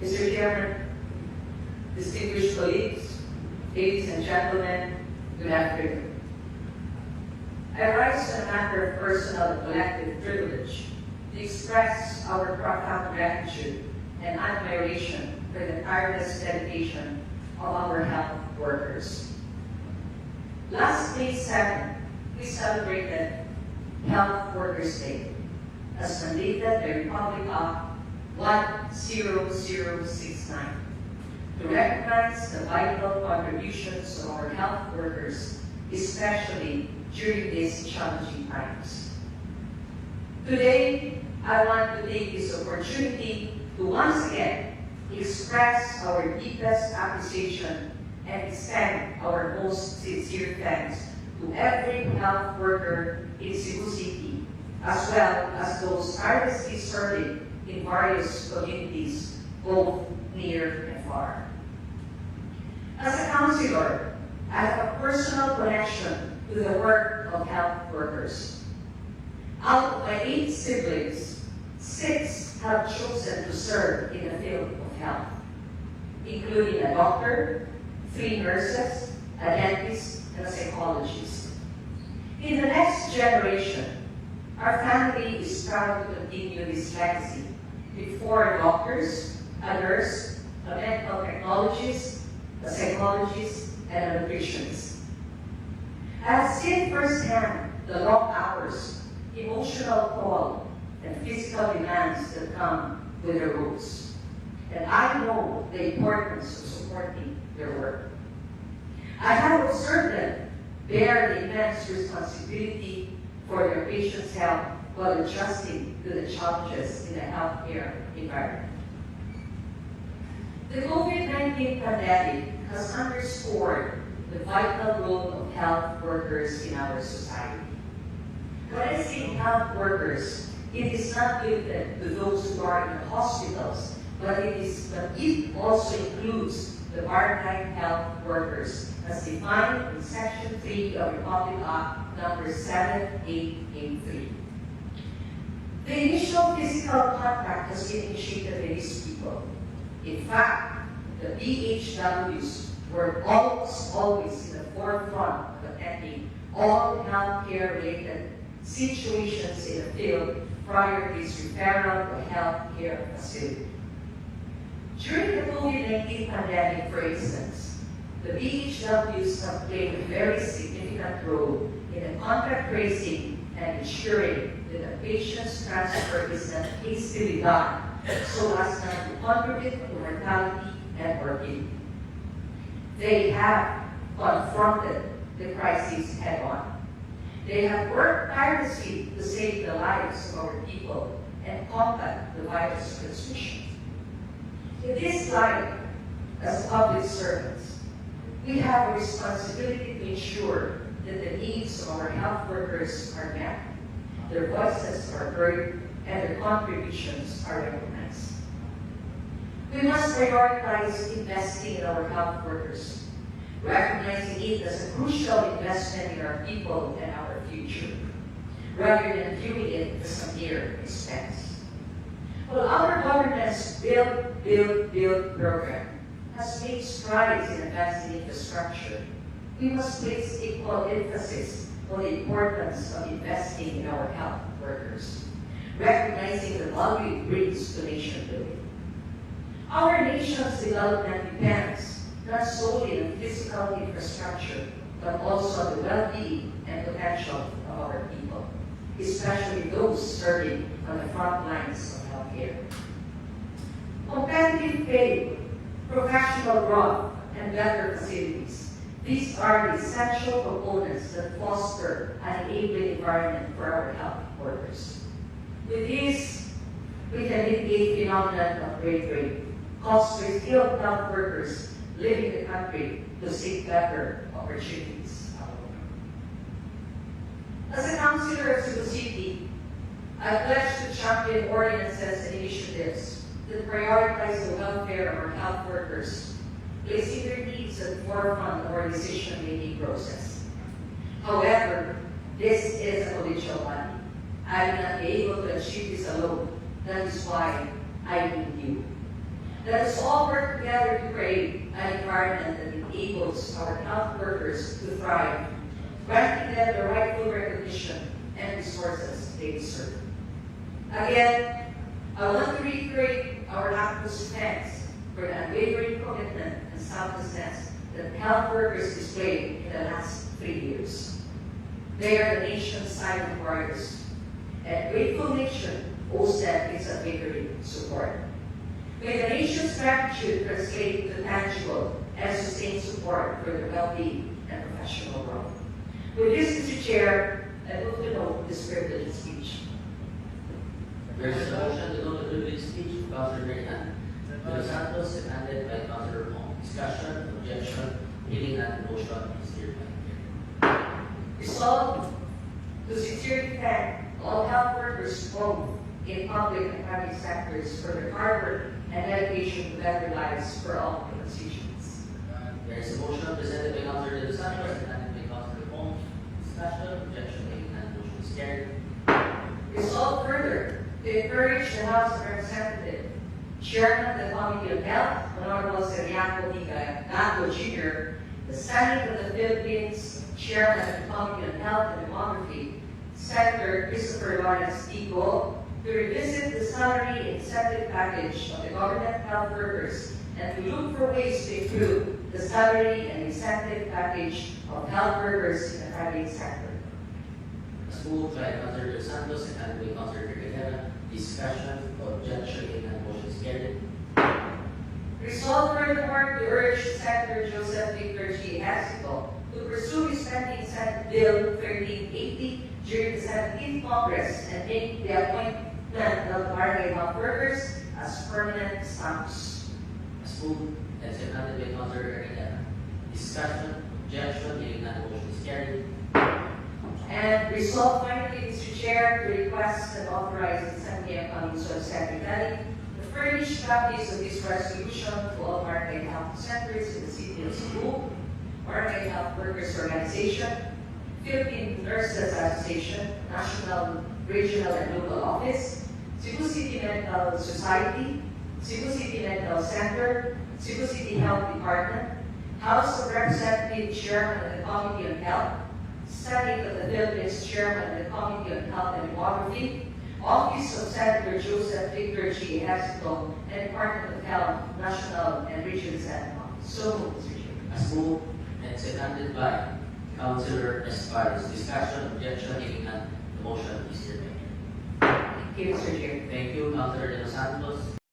Mr. Chairman, distinguished colleagues, ladies and gentlemen, good afternoon. I rise on a matter of personal and collective privilege to express our profound gratitude and admiration for the tireless dedication of our health workers. Last May 7, we celebrated Health Workers Day, as mandated by Republic Act 10069, to recognize the vital contributions of our health workers, especially during these challenging times. Today, I want to take this opportunity to once again express our deepest appreciation and extend our most sincere thanks to every health worker in Cebu City, as well as those tirelessly serving in various communities, both near and far. As a counselor, I have a personal connection to the work of health workers. Out of my 8 siblings, 6 have chosen to serve in the field of health, including a doctor, 3 nurses, a dentist, and a psychologist. In the next generation, our family is proud to continue this legacy with 4 doctors, a nurse, a medical technologist, a psychologist, and a nutritionist. I have seen firsthand the long hours, emotional toll, and physical demands that come with their roles. And I know the importance of supporting their work. I have observed them bear the immense responsibility for their patients' health while adjusting to the challenges in the healthcare environment. The COVID-19 pandemic has underscored the vital role of health workers in our society. When I say health workers, it is not limited to those who are in the hospitals, but it also includes the barangay health workers, as defined in Section 3 of Republic Act number 7883. The initial physical contact has been initiated by these people. In fact, the BHWs were almost always in the forefront of attending all healthcare-related situations in the field prior to its referral to a healthcare facility. During the COVID-19 pandemic, for instance, the BHWs have played a very significant role in the contact tracing and ensuring that the patient's transfer is not hastily done so as not to contribute to mortality and morbidity. They have confronted the crisis head-on. They have worked tirelessly to save the lives of our people and combat the virus transmission. In this light, as public servants, we have a responsibility to ensure that the needs of our health workers are met, their voices are heard, and their contributions are recognized. We must prioritize investing in our health workers, recognizing it as a crucial investment in our people and our future, rather than viewing it as a mere expense. While our government's Build program has made strides in advancing infrastructure, we must place equal emphasis on the importance of investing in our health workers, recognizing the value it brings to nation building. Our nation's development depends not solely on physical infrastructure, but also on the well-being and potential of our people, especially those serving on the front lines of healthcare. Competitive pay, professional growth, and better facilities. These are the essential components that foster an enabling environment for our health workers. With this, we can mitigate the phenomenon of great rate, caused by skilled health workers leaving the country to seek better opportunities. As a councillor of Cebu City, I pledge to champion ordinances and initiatives that prioritize the welfare of our health workers, placing their needs at the forefront of our decision-making process. However, this is a collegial body. I will not be able to achieve this alone. That is why I need you. Let us all work together to create an environment that enables our health workers to thrive, granting them the rightful recognition and resources they deserve. Again, I want to reiterate our utmost thanks for the unwavering commitment and selflessness that health workers displayed in the last 3 years. They are the nation's silent warriors, and a grateful nation owes them its unwavering support. May the nation's gratitude translate into tangible and sustained support for their well-being and professional growth. With this, Mr. Chair, I move to note this privileged speech. There is a motion to note the privileged speech of Councilor Marian De Los Santos, seconded by Councilor Hong. Discussion, objection, hearing none, motion is hereby carried. Resolved to sincerely thank all health workers both in public and private sectors for their hard work and dedication to better lives for all the constituents. There is a motion presented by Councilor De Los Santos, seconded by Councilor Hong. Discussion, objection, hearing none, motion is carried. Resolved further to encourage the House of Representatives, Chairman of the Committee of Health, Honorable Seriaco Gato Jr., the Senate of the Philippines, Chairman of the Committee on Health and Demography, Senator Christopher Lawrence Tico, to revisit the salary incentive package of the government health workers and to look for ways to improve the salary and incentive package of health workers in the private sector. As moved by Councilor De Los Santos, seconded by Councilor Rivera. Discussion, objection, hearing none, motion is carried. Resolved furthermore to urge Senator Joseph Victor G. Hesico to pursue his pending Senate Bill 1380 during the 17th Congress and make the appointment of barangay health workers as permanent status. As moved and seconded by Councilor Rivera. Discussion, objection, hearing none, motion is carried. And resolved finally, Mr. Chair, to request and authorize the Assembly of Council Secretary to furnish copies of this resolution to all barangay health centers in the city of Cebu, Barangay Health Workers Organization, Philippine Nurses Association, National, Regional, and Local Office, Cebu City Medical Society, Cebu City Medical Center, Cebu City Health Department, House of Representatives Chairman of the Committee on Health, Senate of the Philippines Chairman of the Committee on Health and Demography, Office of Senator Joseph Victor G. Hesico, and Department of Health, National and Regional Center. So moved, Mr. Chair. As moved and seconded by Councilor Esparza. Discussion, objection, hearing none, the motion is hereby carried. Thank you, Mr. Chair. Thank you, Councilor De Los Santos.